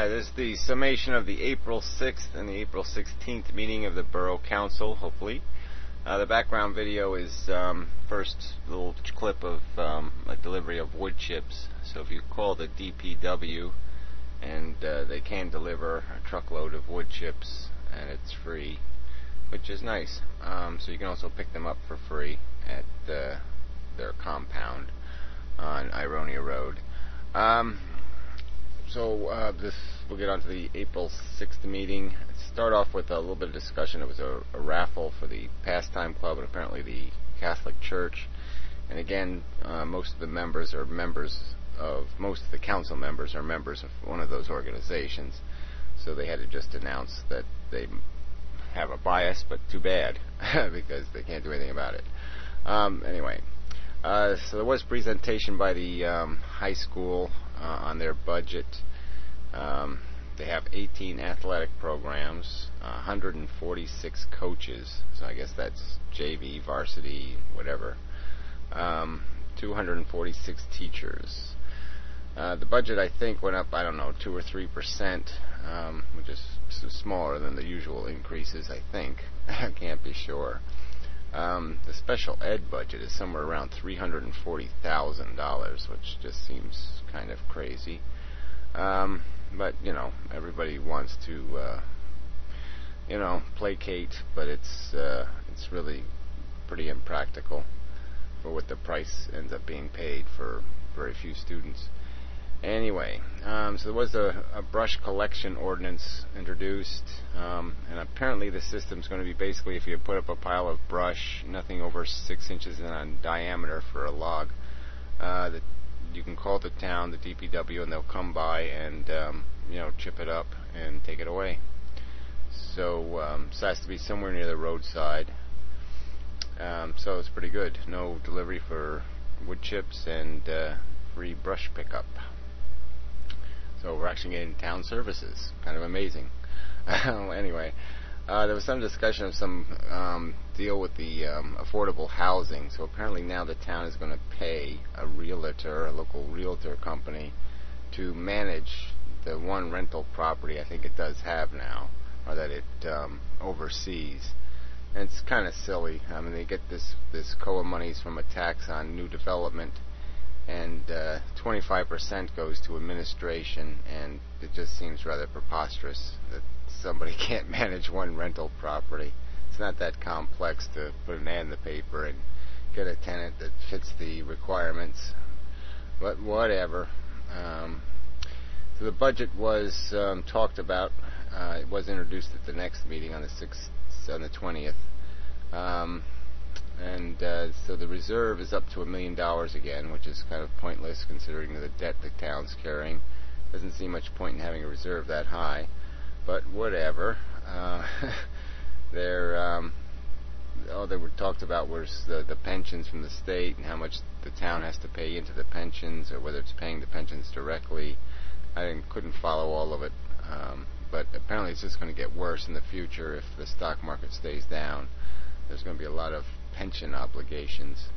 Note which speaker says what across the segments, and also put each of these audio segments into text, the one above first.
Speaker 1: This is the summation of the April 6th and the April 16th meeting of the Borough Council, hopefully. The background video is first a little clip of a delivery of wood chips. So if you call the DPW, and they can deliver a truckload of wood chips, and it's free, which is nice. So you can also pick them up for free at their compound on Ironia Road. We'll get on to the April 6th meeting. Start off with a little bit of discussion. It was a raffle for the Pastime Club and apparently the Catholic Church. And again, most of the council members are members of one of those organizations. So they had to just announce that they have a bias, but too bad, because they can't do anything about it. So there was presentation by the high school on their budget. They have 18 athletic programs, 146 coaches, so I guess that's JV, varsity, whatever, 246 teachers. The budget, I think, went up, 2 or 3%, which is smaller than the usual increases, I think. I can't be sure. The special ed budget is somewhere around $340,000, which just seems kind of crazy. But, everybody wants to, placate, but it's really pretty impractical for what the price ends up being paid for very few students. Anyway, so there was a brush collection ordinance introduced, and apparently the system's going to be basically if you put up a pile of brush, nothing over 6 inches in diameter for a log, that you can call the town, the DPW, and they'll come by and chip it up and take it away. So it has to be somewhere near the roadside. So it's pretty good. No delivery for wood chips and free brush pickup. So we're actually getting town services. Kind of amazing. Anyway, there was some discussion of some deal with the affordable housing. So apparently now the town is going to pay a local realtor company, to manage the one rental property I think it does have now, or that it oversees. And it's kind of silly. I mean, they get this COA monies from a tax on new development, and 25% goes to administration, and it just seems rather preposterous that somebody can't manage one rental property. It's not that complex to put an ad in the paper and get a tenant that fits the requirements, but whatever. So the budget was talked about. It was introduced at the next meeting on the 20th. So the reserve is up to $1 million again, which is kind of pointless considering the debt the town's carrying. Doesn't seem much point in having a reserve that high, but whatever. They were talked about was the pensions from the state and how much the town has to pay into the pensions, or whether it's paying the pensions directly. I couldn't follow all of it, but apparently it's just going to get worse in the future if the stock market stays down. There's going to be a lot of pension obligations.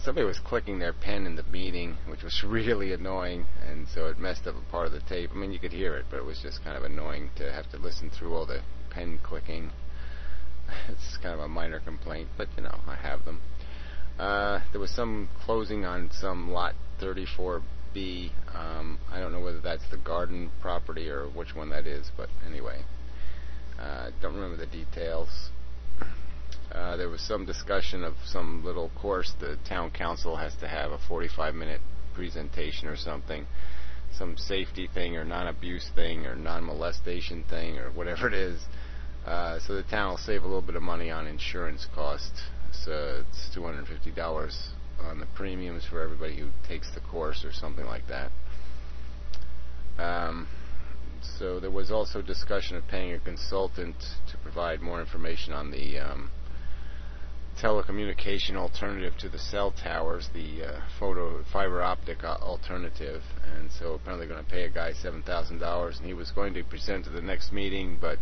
Speaker 1: Somebody was clicking their pen in the meeting, which was really annoying, and so it messed up a part of the tape. I mean, you could hear it, but it was just kind of annoying to have to listen through all the pen clicking. It's kind of a minor complaint, but I have them. There was some closing on some lot 34B. I don't know whether that's the garden property or which one that is, but anyway, don't remember the details. There was some discussion of some little course the town council has to have, a 45-minute presentation or something, some safety thing or non-abuse thing or non-molestation thing or whatever it is. So the town will save a little bit of money on insurance costs. So it's $250 on the premiums for everybody who takes the course or something like that. So there was also discussion of paying a consultant to provide more information on the telecommunication alternative to the cell towers, the fiber optic alternative. And so apparently they're going to pay a guy $7,000, and he was going to present to the next meeting, but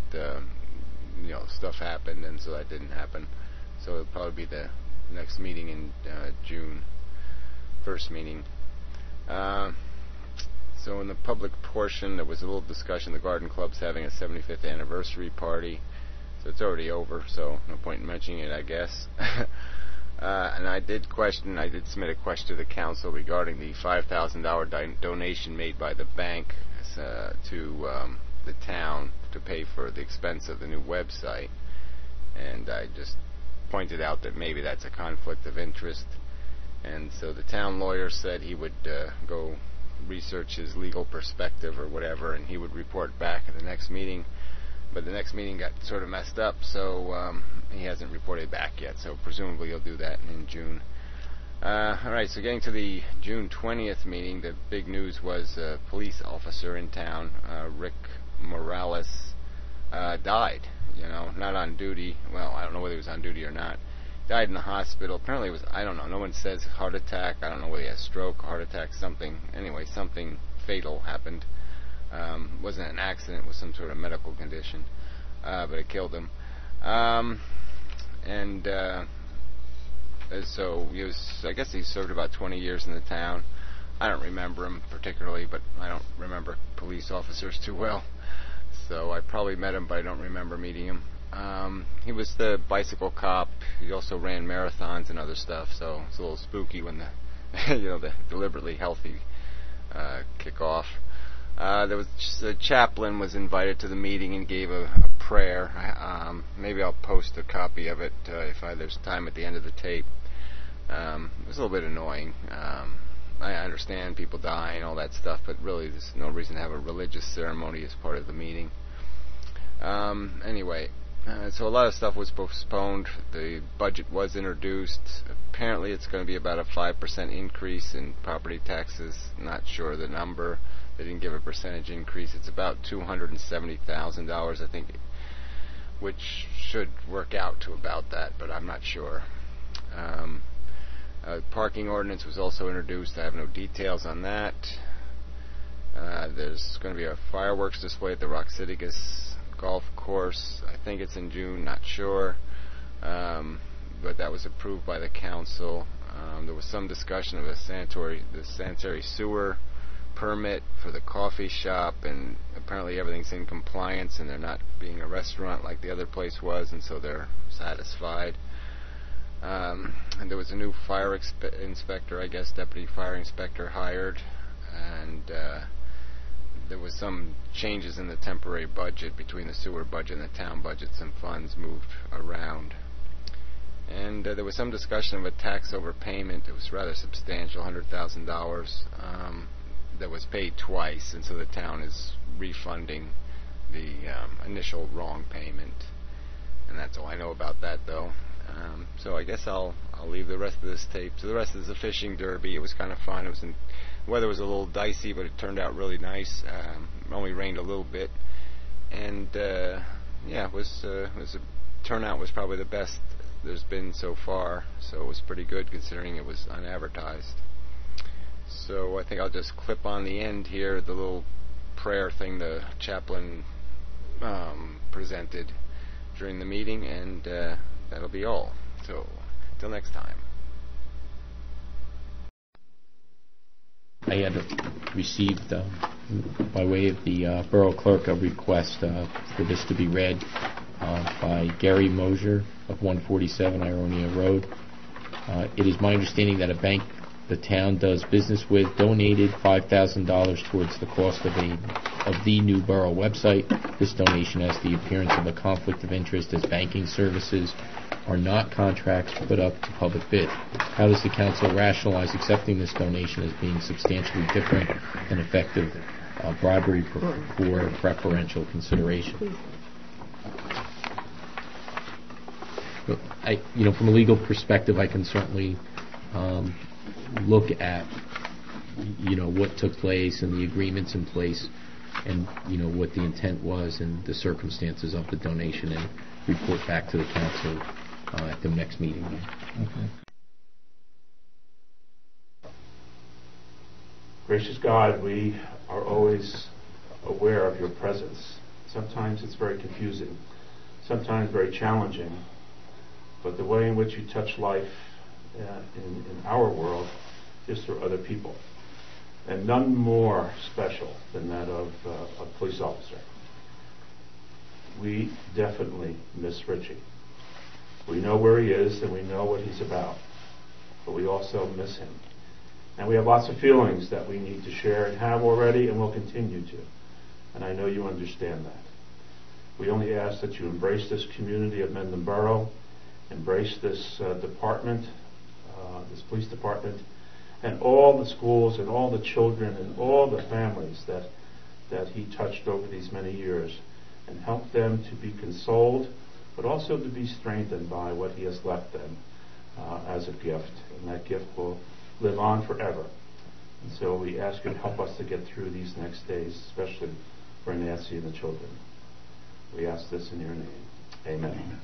Speaker 1: stuff happened, and so that didn't happen. So it'll probably be the next meeting in June, first meeting. So in the public portion, there was a little discussion. The garden club's having a 75th anniversary party, so it's already over, so no point in mentioning it, I guess. And I did submit a question to the council regarding the $5,000 donation made by the bank to the town to pay for the expense of the new website. And I just pointed out that maybe that's a conflict of interest. And so the town lawyer said he would go research his legal perspective or whatever, and he would report back at the next meeting. But the next meeting got sort of messed up, so he hasn't reported back yet. So presumably he'll do that in June. Alright, so getting to the June 20th meeting, the big news was a police officer in town, Rick Morales, died. Not on duty. Well, I don't know whether he was on duty or not. Died in the hospital. Apparently it was, I don't know, no one says heart attack. I don't know whether he had a stroke, heart attack, something. Anyway, something fatal happened. It wasn't an accident, it was some sort of medical condition. But it killed him. So I guess he served about 20 years in the town. I don't remember him particularly, but I don't remember police officers too well. So I probably met him, but I don't remember meeting him. He was the bicycle cop. He also ran marathons and other stuff, so it's a little spooky when the deliberately healthy kick off. The chaplain was invited to the meeting and gave a prayer. Maybe I'll post a copy of it if there's time at the end of the tape. It was a little bit annoying. I understand people die and all that stuff, but really there's no reason to have a religious ceremony as part of the meeting. Anyway, so a lot of stuff was postponed. The budget was introduced. Apparently it's going to be about a 5% increase in property taxes. Not sure the number. They didn't give a percentage increase. It's about $270,000, I think, which should work out to about that, but I'm not sure. Parking ordinance was also introduced. I have no details on that. There's going to be a fireworks display at the Rock Citicus golf course. I think it's in June, not sure. But that was approved by the council. There was some discussion of the sanitary sewer permit for the coffee shop, and apparently everything's in compliance, and they're not being a restaurant like the other place was, and so they're satisfied. And there was a new fire inspector, I guess, deputy fire inspector hired, and there was some changes in the temporary budget between the sewer budget and the town budget. Some funds moved around. And there was some discussion of a tax overpayment. It was rather substantial, $100,000, that was paid twice, and so the town is refunding the initial wrong payment. And that's all I know about that, though. So I guess I'll leave the rest of this tape. So the rest is the fishing derby. It was kind of fun. The weather was a little dicey, but it turned out really nice. It only rained a little bit, and it was turnout was probably the best there's been so far. So it was pretty good considering it was unadvertised. So I think I'll just clip on the end here the little prayer thing the chaplain presented during the meeting, and that'll be all. So, till next time.
Speaker 2: I had received, by way of the borough clerk, a request for this to be read by Gary Mosier of 147 Ironia Road. It is my understanding that a bank the town does business with donated $5,000 towards the cost of the new borough website. This donation has the appearance of a conflict of interest, as banking services are not contracts put up to public bid. How does the council rationalize accepting this donation as being substantially different and effective bribery for preferential consideration? But from a legal perspective, I can certainly look at what took place and the agreements in place, and what the intent was and the circumstances of the donation, and report back to the council at the next meeting.
Speaker 3: Okay. Gracious God, we are always aware of your presence. Sometimes it's very confusing, sometimes very challenging, but the way in which you touch life in our world is through other people. and none more special than that of a police officer. We definitely miss Richie. We know where he is and we know what he's about, but we also miss him. And we have lots of feelings that we need to share and have already and will continue to. And I know you understand that. We only ask that you embrace this community of Mendham Borough, embrace this department, this police department, and all the schools and all the children and all the families that he touched over these many years, and help them to be consoled, but also to be strengthened by what he has left them as a gift. And that gift will live on forever. And so we ask you to help us to get through these next days, especially for Nancy and the children. We ask this in your name. Amen.